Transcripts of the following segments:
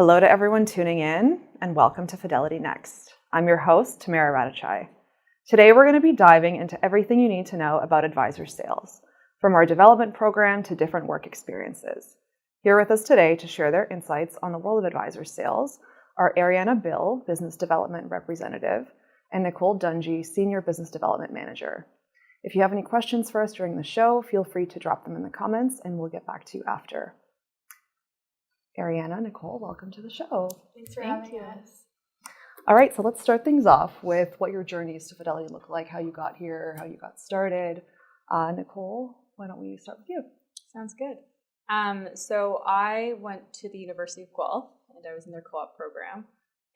Hello to everyone tuning in, and welcome to Fidelity Next. I'm your host, Tamara Radachai. Today we're going to be diving into everything you need to know about advisor sales, from our development program to different work experiences. Here with us today to share their insights on the world of advisor sales are Ariana Bill, Business Development Representative, and Nicole Dungey, Senior Business Development Manager. If you have any questions for us during the show, feel free to drop them in the comments and we'll get back to you after. Ariana, Nicole, welcome to the show. Thanks for having us. All right, so let's start things off with what your journeys to Fidelity look like, how you got here, how you got started. Nicole, why don't we start with you? Sounds good. So I went to the University of Guelph, and I was in their co-op program.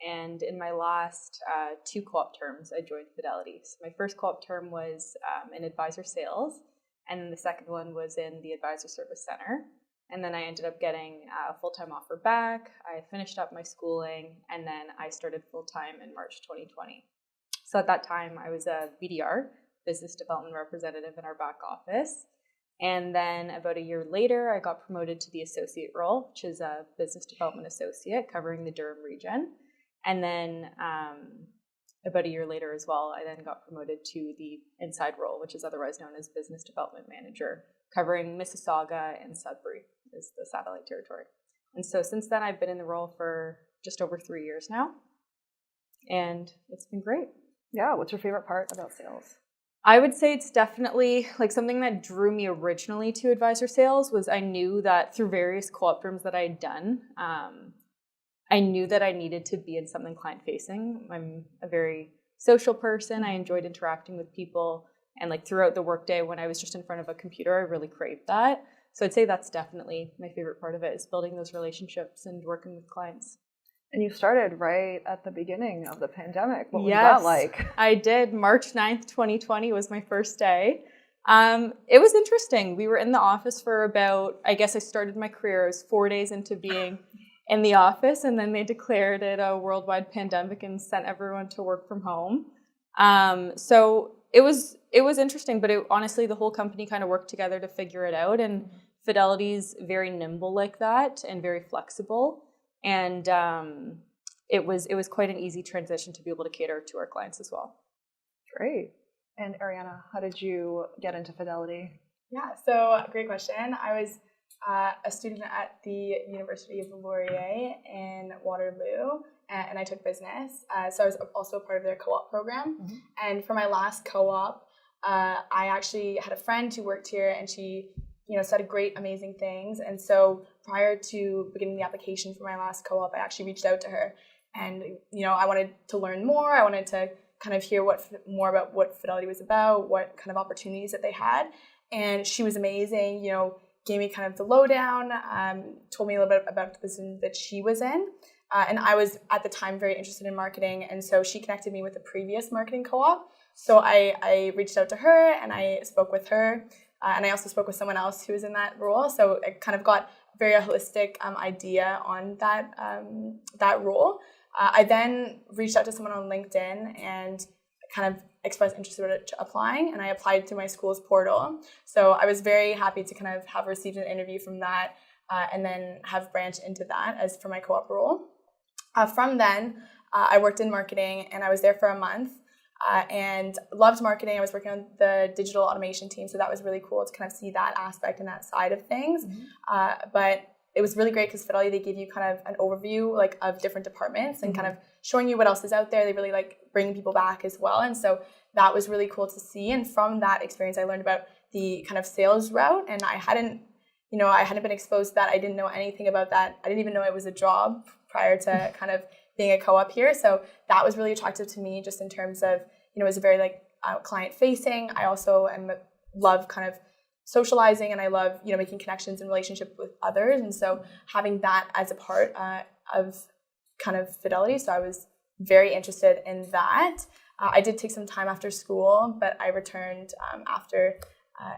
And in my last two co-op terms, I joined Fidelity. So my first co-op term was in advisor sales, and then the second one was in the advisor service center. And then I ended up getting a full-time offer back. I finished up my schooling, and then I started full-time in March 2020. So at that time, I was a BDR, Business Development Representative in our back office. And then about a year later, I got promoted to the associate role, which is a Business Development Associate covering the Durham region. And then about a year later as well, I then got promoted to the inside role, which is otherwise known as Business Development Manager, covering Mississauga and Sudbury is the satellite territory. And so since then, I've been in the role for just over 3 years now, and it's been great. Yeah, what's your favorite part about sales? I would say it's definitely like something that drew me originally to advisor sales was I knew that through various co-op terms that I had done, I knew that I needed to be in something client-facing. I'm a very social person. I enjoyed interacting with people. And like throughout the workday, when I was just in front of a computer, I really craved that. So I'd say that's definitely my favorite part of it is building those relationships and working with clients. And you started right at the beginning of the pandemic. What was Yes, that like? I did. March 9th, 2020 was my first day. It was interesting. We were in the office for about, I guess I started my career, I was 4 days into being in the office, and then they declared it a worldwide pandemic and sent everyone to work from home. So it was interesting, but honestly, the whole company kind of worked together to figure it out. And Fidelity's very nimble like that and very flexible. And it was quite an easy transition to be able to cater to our clients as well. Great. And Ariana, how did you get into Fidelity? Yeah, so great question. I was a student at the University of Laurier in Waterloo, and I took business. So I was also a part of their co-op program. Mm-hmm. And for my last co-op, I actually had a friend who worked here, and she, said great, amazing things. And so prior to beginning the application for my last co-op, I actually reached out to her, and I wanted to learn more. I wanted to kind of hear more about what Fidelity was about, what kind of opportunities that they had. And she was amazing. Gave me kind of the lowdown, told me a little bit about the position that she was in. And I was, at the time, very interested in marketing. And so she connected me with the previous marketing co-op. So I reached out to her and I spoke with her. And I also spoke with someone else who was in that role. So I kind of got a very holistic idea on that role. I then reached out to someone on LinkedIn and kind of expressed interest in applying, and I applied through my school's portal. So I was very happy to kind of have received an interview from that and then have branched into that as for my co-op role. From then, I worked in marketing, and I was there for a month and loved marketing. I was working on the digital automation team, so that was really cool to kind of see that aspect and that side of things. Mm-hmm. But it was really great because Fidelity, they give you kind of an overview of different departments and kind of showing you what else is out there. They really like bringing people back as well. And so that was really cool to see. And from that experience, I learned about the kind of sales route, and I hadn't been exposed to that. I didn't know anything about that. I didn't even know it was a job prior to kind of being a co-op here. So that was really attractive to me just in terms of, it was very client facing. I also love kind of socializing, and I love, making connections and relationship with others. And so having that as a part of kind of Fidelity. So I was very interested in that. I did take some time after school, but I returned after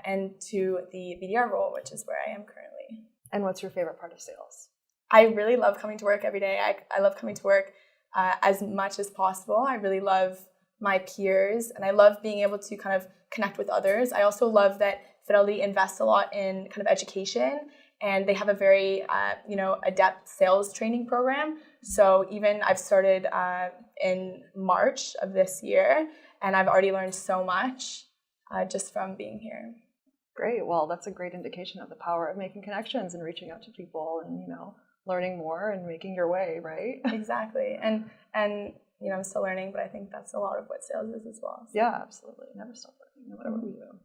and to the BDR role, which is where I am currently. And what's your favorite part of sales? I really love coming to work every day. I love coming to work as much as possible. I really love my peers, and I love being able to kind of connect with others. I also love that Fidelity invests a lot in kind of education and they have a very, adept sales training program. So even I've started in March of this year, and I've already learned so much just from being here. Great. Well, that's a great indication of the power of making connections and reaching out to people and, learning more and making your way, right? Exactly. And I'm still learning, but I think that's a lot of what sales is as well. So. Yeah, absolutely. Never stop learning, no matter what we do.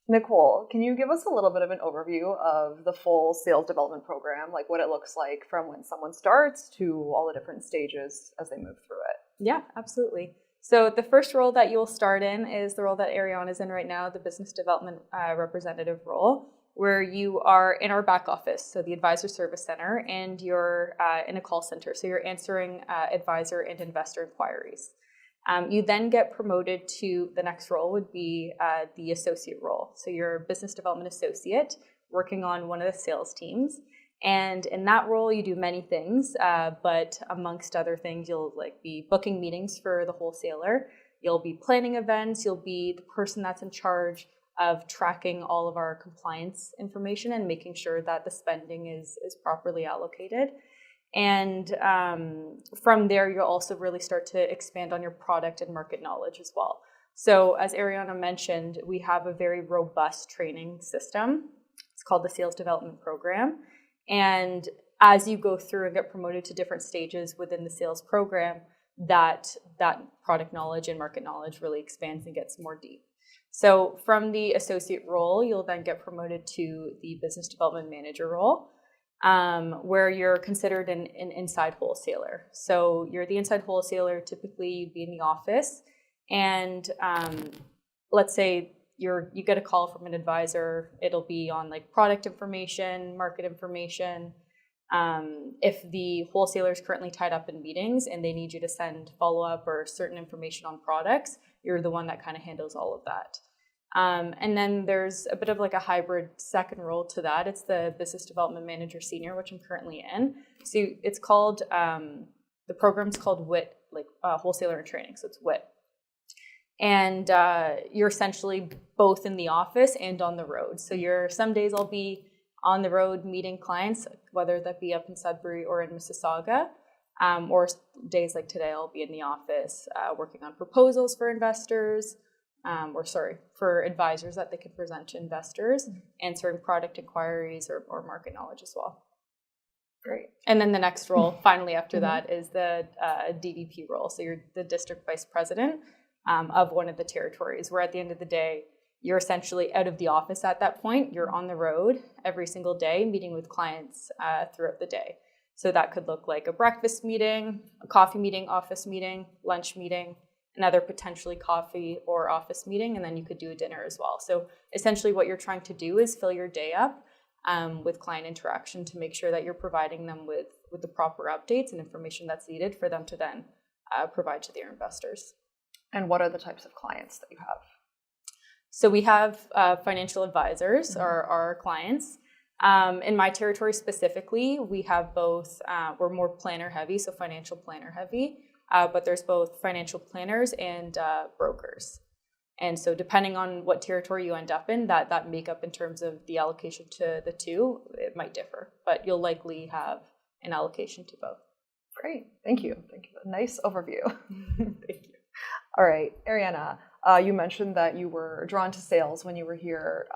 Nicole, can you give us a little bit of an overview of the full sales development program, like what it looks like from when someone starts to all the different stages as they move through it? Yeah, absolutely. So the first role that you'll start in is the role that Ariana is in right now, the business development representative role, where you are in our back office, so the advisor service center, and you're in a call center. So you're answering advisor and investor inquiries. You then get promoted to the next role would be the associate role. So you're a business development associate working on one of the sales teams. And in that role, you do many things, but amongst other things, you'll be booking meetings for the wholesaler. You'll be planning events. You'll be the person that's in charge of tracking all of our compliance information and making sure that the spending is properly allocated. And from there, you'll also really start to expand on your product and market knowledge as well. So as Ariana mentioned, we have a very robust training system. It's called the Sales Development Program. And as you go through and get promoted to different stages within the sales program, that product knowledge and market knowledge really expands and gets more deep. So from the associate role, you'll then get promoted to the business development manager role, where you're considered an inside wholesaler. So you're the inside wholesaler. Typically, you'd be in the office, and let's say you get a call from an advisor. It'll be on product information, market information. If the wholesaler is currently tied up in meetings and they need you to send follow-up or certain information on products, you're the one that kind of handles all of that. And then there's a bit of a hybrid second role to that. It's the Business Development Manager Senior, which I'm currently in. So it's called, the program's called WIT, Wholesaler in Training. So it's WIT. And you're essentially both in the office and on the road. So some days I'll be on the road meeting clients, whether that be up in Sudbury or in Mississauga, or days like today I'll be in the office working on proposals for investors, for advisors that they can present to investors, answering product inquiries or market knowledge as well. Great. And then the next role, finally after that, is the DVP role. So you're the district vice president of one of the territories, where at the end of the day, you're essentially out of the office at that point. You're on the road every single day, meeting with clients throughout the day. So that could look like a breakfast meeting, a coffee meeting, office meeting, lunch meeting, another potentially coffee or office meeting, and then you could do a dinner as well. So essentially what you're trying to do is fill your day up with client interaction to make sure that you're providing them with the proper updates and information that's needed for them to then provide to their investors. And what are the types of clients that you have? So we have financial advisors, are our clients. In my territory specifically, we have both, we're more planner heavy, so financial planner heavy, but there's both financial planners and brokers. And so depending on what territory you end up in, that makeup in terms of the allocation to the two, it might differ, but you'll likely have an allocation to both. Great. Thank you. Thank you. Nice overview. Thank you. All right, Ariana, you mentioned that you were drawn to sales when you were here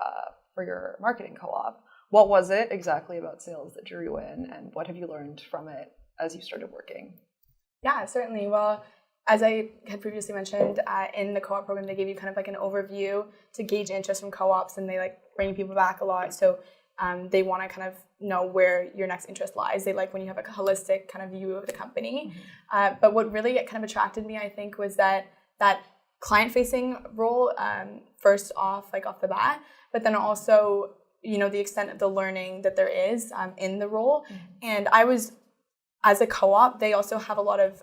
for your marketing co-op. What was it exactly about sales that drew you in, and what have you learned from it as you started working? Yeah, certainly. Well, as I had previously mentioned, in the co-op program, they give you kind of an overview to gauge interest from co-ops, and they bring people back a lot. So they want to kind of know where your next interest lies. They like when you have a holistic kind of view of the company. Mm-hmm. But what really kind of attracted me, I think, was that client-facing role, first off the bat, but then also, the extent of the learning that there is in the role. Mm-hmm. And I was, as a co-op, they also have a lot of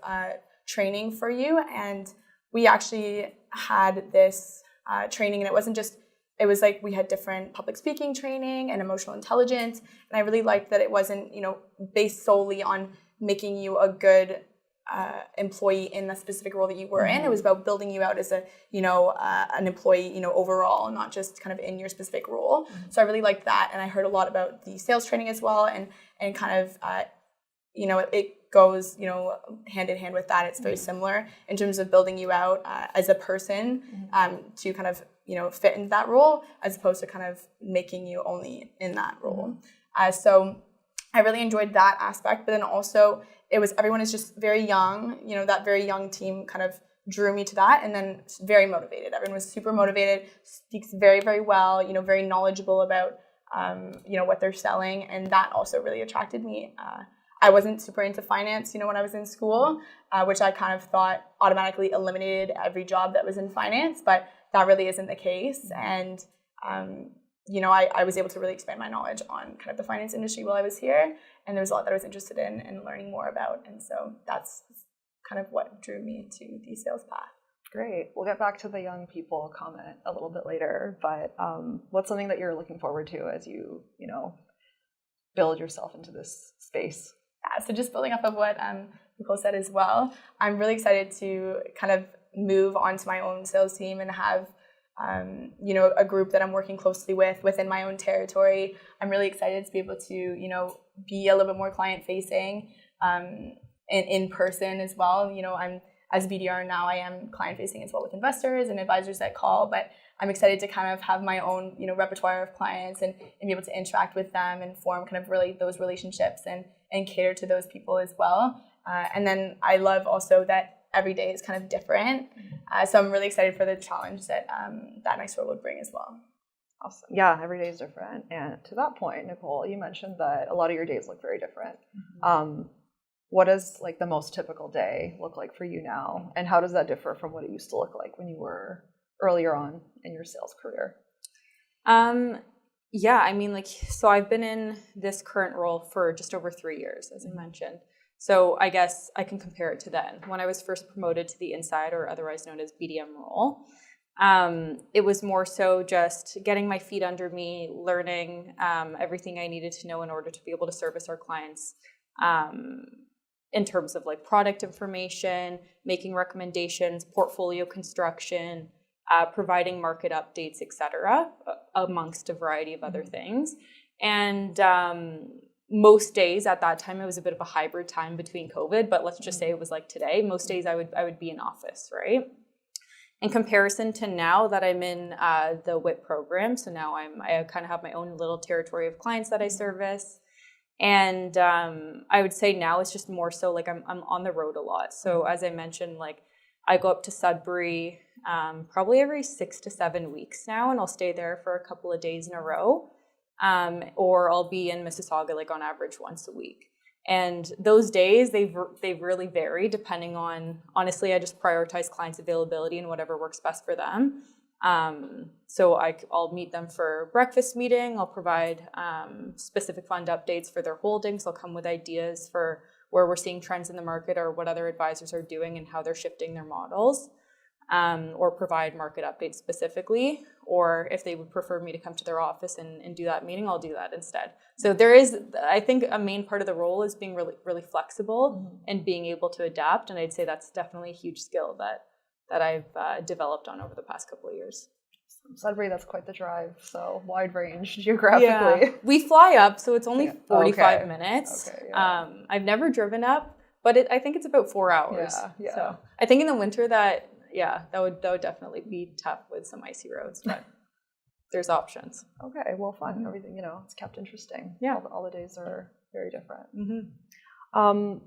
training for you. And we actually had this training, and it wasn't just, it was we had different public speaking training and emotional intelligence. And I really liked that it wasn't, based solely on making you a good employee in the specific role that you were in. It was about building you out as a, an employee, overall, not just kind of in your specific role. So I really liked that. And I heard a lot about the sales training as well. And kind of, it goes, hand in hand with that. It's very similar in terms of building you out as a person to kind of, fit into that role, as opposed to kind of making you only in that role. So I really enjoyed that aspect, but then also everyone is just very young, that very young team kind of drew me to that, and then very motivated. Everyone was super motivated, speaks very, very well, very knowledgeable about, what they're selling, and that also really attracted me. I wasn't super into finance, when I was in school, which I kind of thought automatically eliminated every job that was in finance, but that really isn't the case. And, I was able to really expand my knowledge on kind of the finance industry while I was here. And there was a lot that I was interested in and learning more about. And so that's kind of what drew me to the sales path. Great. We'll get back to the young people comment a little bit later. But what's something that you're looking forward to as you, build yourself into this space? Yeah, so just building off of what Nicole said as well, I'm really excited to kind of move onto my own sales team and have a group that I'm working closely with within my own territory. I'm really excited to be able to, be a little bit more client facing in person as well. I'm as BDR now, I am client facing as well with investors and advisors that call, but I'm excited to kind of have my own, repertoire of clients and be able to interact with them and form kind of really those relationships and cater to those people as well. And then I love also that every day is kind of different. So I'm really excited for the challenge that that next role would bring as well. Awesome. Yeah, every day is different. And to that point, Nicole, you mentioned that a lot of your days look very different. What does the most typical day look like for you now? And how does that differ from what it used to look like when you were earlier on in your sales career? So I've been in this current role for just over 3 years, as I mentioned. So I guess I can compare it to then. When I was first promoted to the inside, or otherwise known as BDM role, it was more so just getting my feet under me, learning everything I needed to know in order to be able to service our clients in terms of product information, making recommendations, portfolio construction, providing market updates, etc., amongst a variety of other things. And most days at that time, it was a bit of a hybrid time between COVID, but let's just say it was like today. Most days I would be in office, right? In comparison to now that I'm in the WIP program, so now I kind of have my own little territory of clients that I service. And I would say now it's just more so I'm on the road a lot. So as I mentioned, I go up to Sudbury probably every 6 to 7 weeks now, and I'll stay there for a couple of days in a row. Or I'll be in Mississauga on average once a week. And those days, they really vary depending on, honestly, I just prioritize clients' availability and whatever works best for them. So I'll meet them for a breakfast meeting. I'll provide specific fund updates for their holdings. I'll come with ideas for where we're seeing trends in the market or what other advisors are doing and how they're shifting their models. Or provide market updates specifically, or if they would prefer me to come to their office and do that meeting, I'll do that instead. So there is, I think a main part of the role is being really, really flexible and being able to adapt. And I'd say that's definitely a huge skill that I've developed on over the past couple of years. Sudbury, that's quite the drive, so wide range geographically. Yeah. We fly up, so it's only 45 minutes. Okay, yeah. I've never driven up, but I think it's about 4 hours. Yeah. So I think in the winter that would definitely be tough with some icy roads, but there's options. Okay, well, fun. Everything, it's kept interesting. Yeah. All the days are very different. Mm-hmm.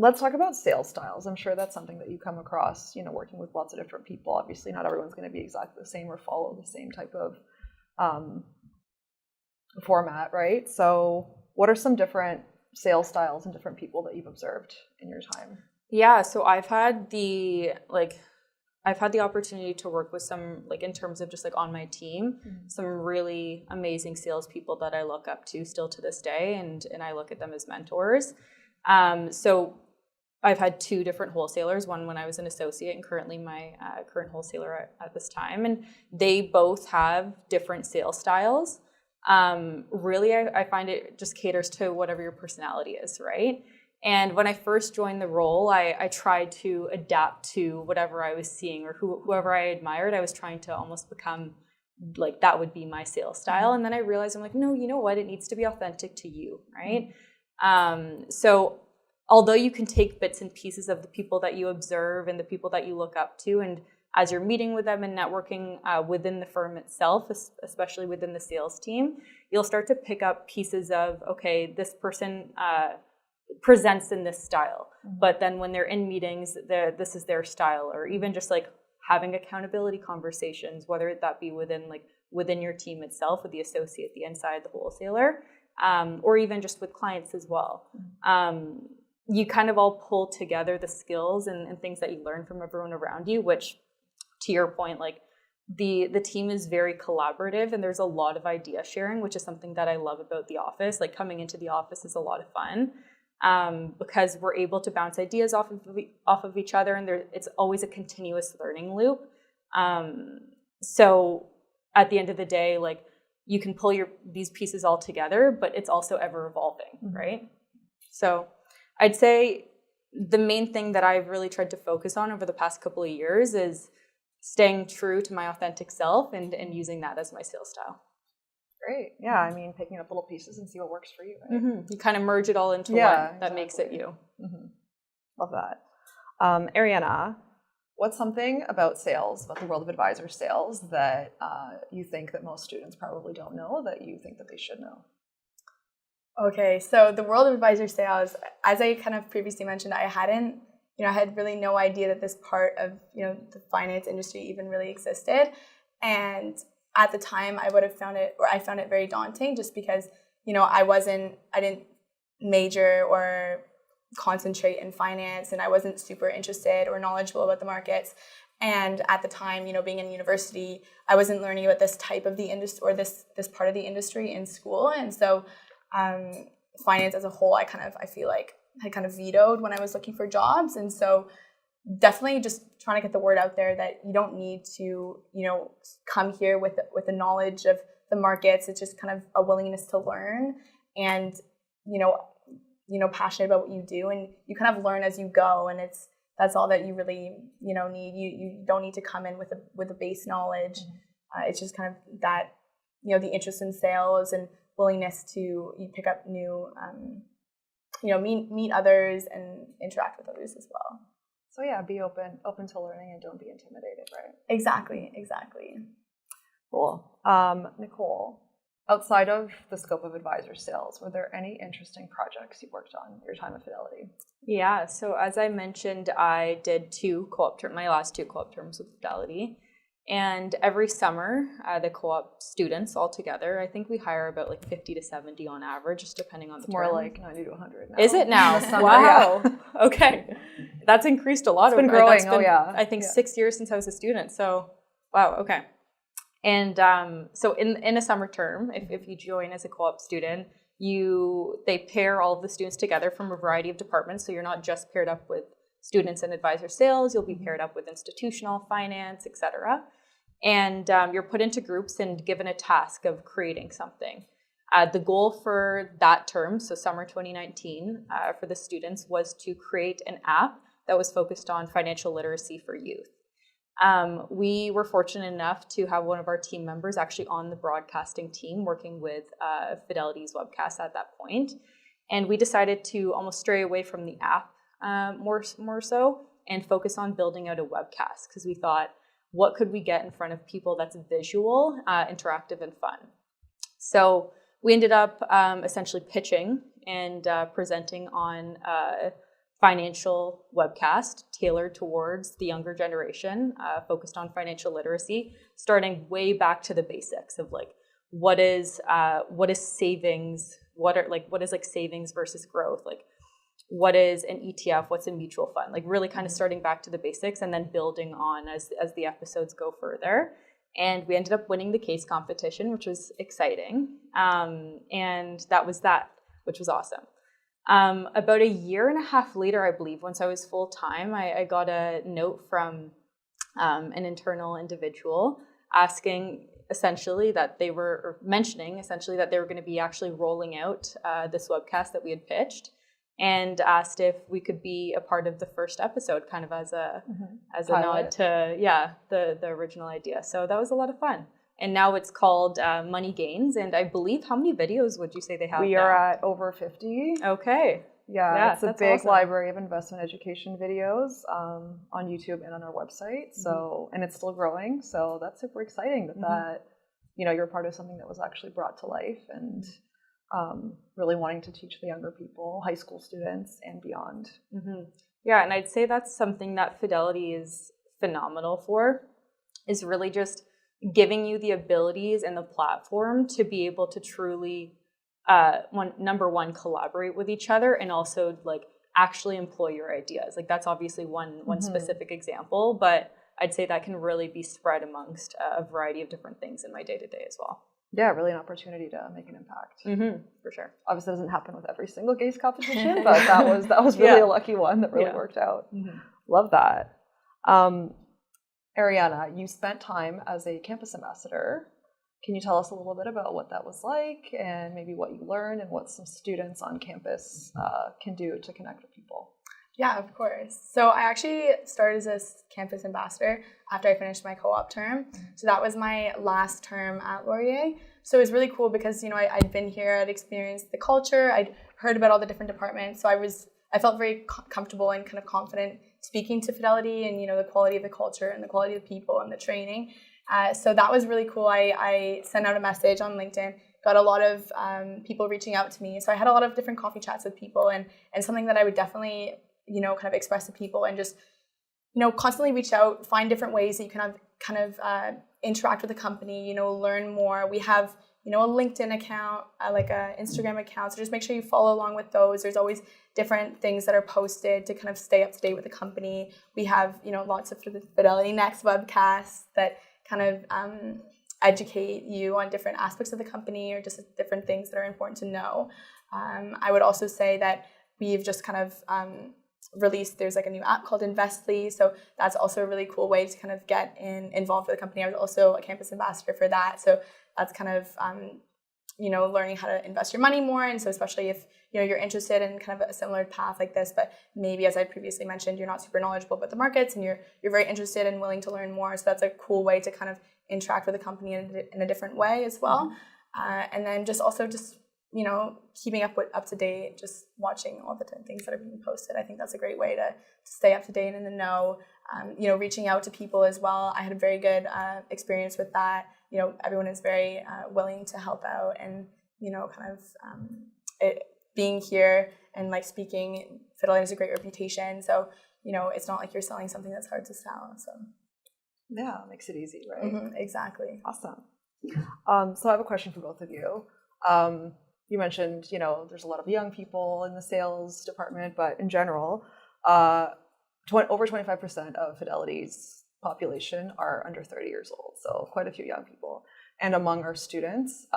Let's talk about sales styles. I'm sure that's something that you come across, working with lots of different people. Obviously, not everyone's going to be exactly the same or follow the same type of format, right? So what are some different sales styles and different people that you've observed in your time? Yeah, so I've had the opportunity to work with some, in terms of just on my team, some really amazing salespeople that I look up to still to this day, and I look at them as mentors. So I've had 2 different wholesalers, one when I was an associate and currently my current wholesaler at this time, and they both have different sales styles. Really, I find it just caters to whatever your personality is, right? And when I first joined the role, I tried to adapt to whatever I was seeing or whoever I admired. I was trying to almost become like that would be my sales style. And then I realized I'm like, no, you know what? It needs to be authentic to you, right? So although you can take bits and pieces of the people that you observe and the people that you look up to, and as you're meeting with them and networking within the firm itself, especially within the sales team, you'll start to pick up pieces of, okay, this person presents in this style, but then when they're in meetings, this is their style, or even just like having accountability conversations, whether that be within your team itself, with the associate, the inside, the wholesaler, or even just with clients as well. You kind of all pull together the skills and things that you learn from everyone around you, which, to your point, like the team is very collaborative and there's a lot of idea sharing, which is something that I love about the office. Like coming into the office is a lot of fun. Because we're able to bounce ideas off of each other, and it's always a continuous learning loop. So at the end of the day, like you can pull these pieces all together, but it's also ever evolving, right? So I'd say the main thing that I've really tried to focus on over the past couple of years is staying true to my authentic self and using that as my sales style. Great. Yeah, I mean, picking up little pieces and see what works for you, right? You kind of merge it all into one that makes it you. Love that. Ariana, what's something about sales, about the world of advisor sales, that you think that most students probably don't know that you think that they should know? Okay, so the world of advisor sales, as I kind of previously mentioned, I had really no idea that this part of, the finance industry even really existed. And at the time, I found it very daunting, just because, I didn't major or concentrate in finance, and I wasn't super interested or knowledgeable about the markets. And at the time, being in university, I wasn't learning about this type of the industry or this part of the industry in school. And so finance as a whole, I feel like I kind of vetoed when I was looking for jobs. And so definitely just trying to get the word out there that you don't need to, come here with the knowledge of the markets. It's just kind of a willingness to learn and, passionate about what you do, and you kind of learn as you go. And that's all that you really, need. You don't need to come in with a base knowledge. It's just kind of that, the interest in sales and willingness to pick up new, meet others and interact with others as well. So yeah, be open to learning and don't be intimidated, right? Exactly. Cool. Nicole, outside of the scope of advisor sales, were there any interesting projects you worked on your time at Fidelity? Yeah, so as I mentioned, I did my last two co-op terms with Fidelity. And every summer, the co-op students all together, I think we hire about like 50 to 70 on average, just depending on the term. More like 90 to 100 now. Is it now? Summer, wow. Yeah. Okay. That's increased a lot. It's been growing. I think 6 years since I was a student. So, wow. Okay. And so in a summer term, if you join as a co-op student, they pair all of the students together from a variety of departments. So you're not just paired up with students in advisor sales. You'll be paired up with institutional, finance, etc. And you're put into groups and given a task of creating something. The goal for that term, so summer 2019, for the students was to create an app that was focused on financial literacy for youth. We were fortunate enough to have one of our team members actually on the broadcasting team working with Fidelity's webcast at that point. And we decided to almost stray away from the app more so and focus on building out a webcast, because we thought, what could we get in front of people that's visual, interactive, and fun? So we ended up essentially pitching and presenting on a financial webcast tailored towards the younger generation, focused on financial literacy, starting way back to the basics of like what is savings, what is like savings versus growth, like what is an ETF, what's a mutual fund, like really kind of starting back to the basics and then building on as the episodes go further. And we ended up winning the case competition, which was exciting. And that was that, which was awesome. About a year and a half later, I believe, once I was full-time, I got a note from an internal individual asking essentially that they were mentioning essentially that they were going to be actually rolling out this webcast that we had pitched. and asked if we could be a part of the first episode, kind of as a nod to the original idea. So that was a lot of fun. And now it's called Money Gains. And I believe, how many videos would you say they have? We are at over 50. Okay. Yeah, it's a big awesome. library of investment education videos on YouTube and on our website. So, and it's still growing. So that's super exciting that you're part of something that was actually brought to life, and really wanting to teach the younger people, high school students and beyond. Yeah, and I'd say that's something that Fidelity is phenomenal for, is really just giving you the abilities and the platform to be able to truly, number one, collaborate with each other, and also like actually employ your ideas. Like that's obviously one specific example, but I'd say that can really be spread amongst a variety of different things in my day-to-day as well. Yeah, really an opportunity to make an impact. For sure. Obviously, it doesn't happen with every single GACE competition, but that was really a lucky one that really worked out. Love that. Ariana, you spent time as a campus ambassador. Can you tell us a little bit about what that was like, and maybe what you learned and what some students on campus can do to connect with people? Yeah, of course. So I actually started as a campus ambassador after I finished my co-op term. So that was my last term at Laurier. So it was really cool because, I'd been here, I'd experienced the culture, I'd heard about all the different departments. So I felt very comfortable and kind of confident speaking to Fidelity and, the quality of the culture and the quality of the people and the training. So that was really cool. I sent out a message on LinkedIn, got a lot of people reaching out to me. So I had a lot of different coffee chats with people, and something that I would definitely, kind of express to people, and just, constantly reach out, find different ways that you can kind of interact with the company, learn more. We have, a LinkedIn account, like a Instagram account. So just make sure you follow along with those. There's always different things that are posted to kind of stay up to date with the company. We have, lots of Fidelity Next webcasts that kind of educate you on different aspects of the company, or just different things that are important to know. I would also say that we've just kind of released, there's like a new app called Investly. So that's also a really cool way to kind of get involved with the company. I was also a campus ambassador for that. So that's kind of, learning how to invest your money more. And so especially if, you're interested in kind of a similar path like this, but maybe, as I previously mentioned, you're not super knowledgeable about the markets, and you're very interested and willing to learn more. So that's a cool way to kind of interact with the company in a different way as well. And then just keeping up to date, just watching all the different things that are being posted. I think that's a great way to stay up to date and in the know. Reaching out to people as well. I had a very good experience with that. Everyone is very willing to help out, and being here and like speaking, Fidelity has a great reputation. So it's not like you're selling something that's hard to sell. So yeah, it makes it easy, right? Exactly. Awesome. So I have a question for both of you. You mentioned, there's a lot of young people in the sales department, but in general, over 25% of Fidelity's population are under 30 years old. So quite a few young people. And among our students,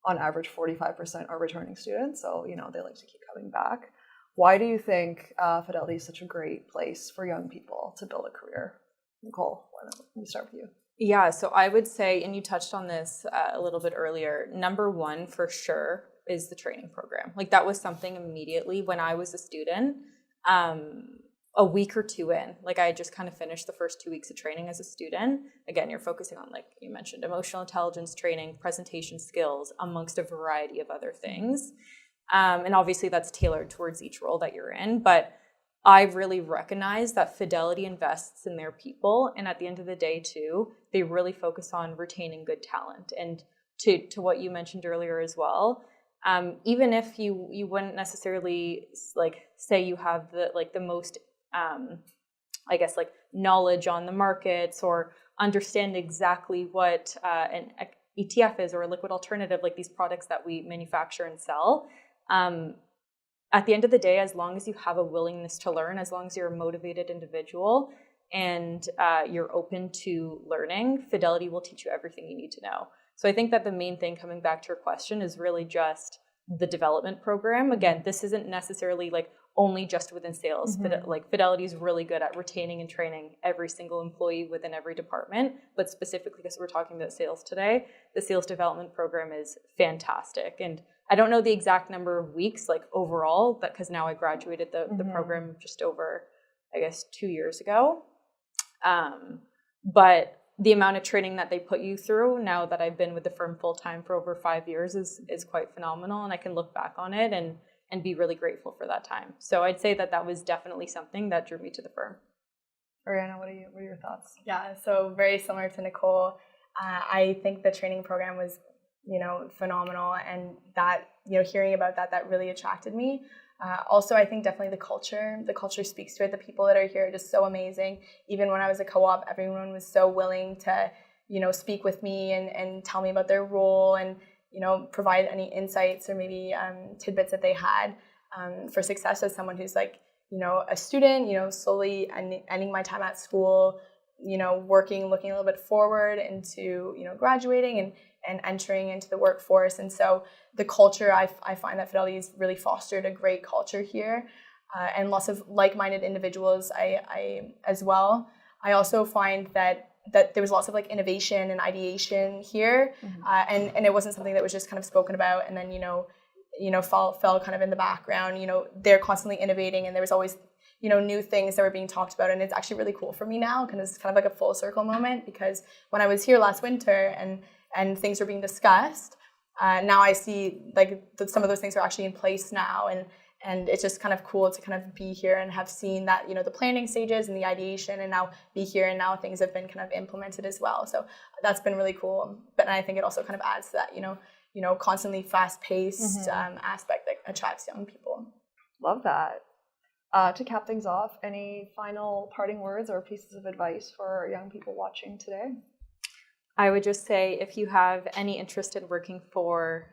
on average, 45% are returning students. So, they like to keep coming back. Why do you think Fidelity is such a great place for young people to build a career? Nicole, why don't we start with you? Yeah, so I would say, and you touched on this a little bit earlier, number one for sure is the training program. Like that was something immediately when I was a student, a week or two in, like I had just kind of finished the first 2 weeks of training as a student. Again, you're focusing on, like you mentioned, emotional intelligence training, presentation skills, amongst a variety of other things. And obviously that's tailored towards each role that you're in. But I really recognize that Fidelity invests in their people. And at the end of the day, too, they really focus on retaining good talent. And to what you mentioned earlier as well, even if you wouldn't necessarily like say you have the most, I guess, like knowledge on the markets, or understand exactly what an ETF is, or a liquid alternative, like these products that we manufacture and sell. At the end of the day, as long as you have a willingness to learn, as long as you're a motivated individual and you're open to learning, Fidelity will teach you everything you need to know. So I think that the main thing, coming back to your question, is really just the development program. Again, this isn't necessarily like only just within sales. Like Fidelity is really good at retaining and training every single employee within every department, but specifically because we're talking about sales today, the sales development program is fantastic. And I don't know the exact number of weeks like overall, but because now I graduated the program just over, I guess, 2 years ago. But the amount of training that they put you through now that I've been with the firm full time for over 5 years is quite phenomenal. And I can look back on it and be really grateful for that time. So I'd say that was definitely something that drew me to the firm. Ariana, what are your thoughts? Yeah, so very similar to Nicole. I think the training program was, phenomenal, and that, hearing about that really attracted me. Also, I think definitely the culture speaks to it. The people that are here are just so amazing. Even when I was a co-op, everyone was so willing to, speak with me and tell me about their role and, provide any insights or maybe tidbits that they had for success as someone who's like, a student, slowly ending my time at school, working, looking a little bit forward into, graduating and entering into the workforce. And so the culture, I find that Fidelity has really fostered a great culture here and lots of like-minded individuals I as well. I also find that there was lots of like innovation and ideation here and it wasn't something that was just kind of spoken about and then, fell kind of in the background. They're constantly innovating and there was always, new things that were being talked about. And it's actually really cool for me now because it's kind of like a full circle moment because when I was here last winter and things were being discussed, now I see like some of those things are actually in place now. And it's just kind of cool to kind of be here and have seen that, the planning stages and the ideation and now be here and now things have been kind of implemented as well. So that's been really cool. But I think it also kind of adds to that, constantly fast-paced aspect that attracts young people. Love that. To cap things off, any final parting words or pieces of advice for young people watching today? I would just say if you have any interest in working for,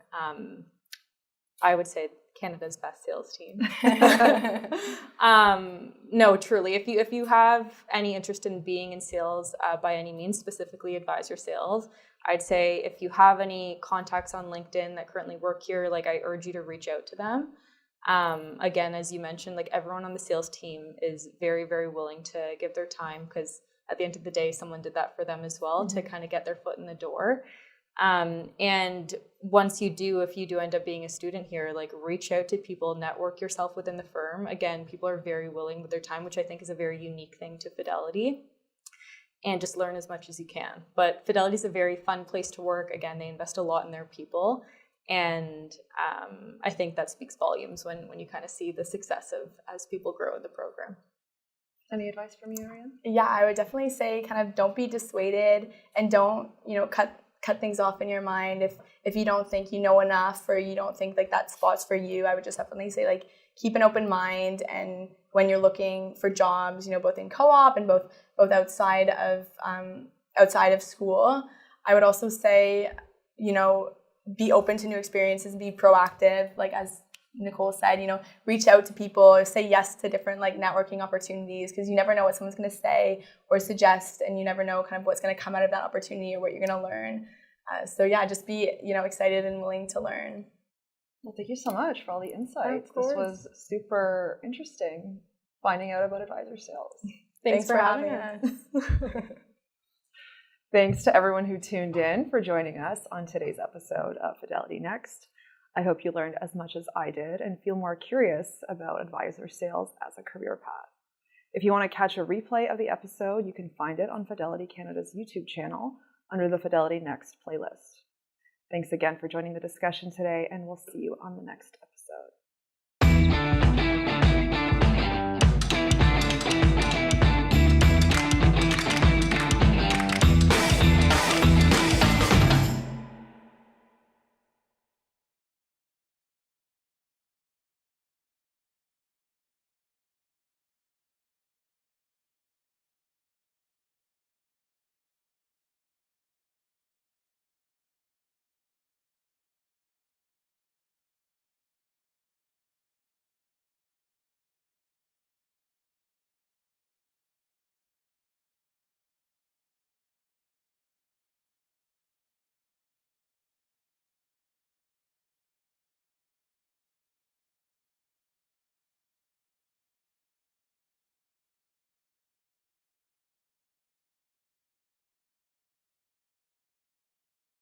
I would say Canada's best sales team. No, truly, if you have any interest in being in sales by any means, specifically advisor sales, I'd say if you have any contacts on LinkedIn that currently work here, like I urge you to reach out to them. Again, as you mentioned, like everyone on the sales team is very, very willing to give their time because at the end of the day, someone did that for them as well to kind of get their foot in the door. And once if you do end up being a student here, like reach out to people, network yourself within the firm. Again, people are very willing with their time, which I think is a very unique thing to Fidelity. And just learn as much as you can. But Fidelity is a very fun place to work. Again, they invest a lot in their people. And I think that speaks volumes when you kind of see the success as people grow in the program. Any advice from you, Ariane? Yeah, I would definitely say kind of don't be dissuaded and don't, cut things off in your mind if you don't think you know enough or you don't think like that spot's for you. I would just definitely say like keep an open mind, and when you're looking for jobs, both in co-op and both outside of school, I would also say, be open to new experiences, be proactive, like as Nicole said, reach out to people or say yes to different like networking opportunities because you never know what someone's going to say or suggest, and you never know kind of what's going to come out of that opportunity or what you're going to learn. So yeah, just be, excited and willing to learn. Well, thank you so much for all the insights. Of course. This was super interesting finding out about advisor sales. Thanks for having us. Thanks to everyone who tuned in for joining us on today's episode of Fidelity Next. I hope you learned as much as I did and feel more curious about advisor sales as a career path. If you want to catch a replay of the episode, you can find it on Fidelity Canada's YouTube channel under the Fidelity Next playlist. Thanks again for joining the discussion today, and we'll see you on the next episode.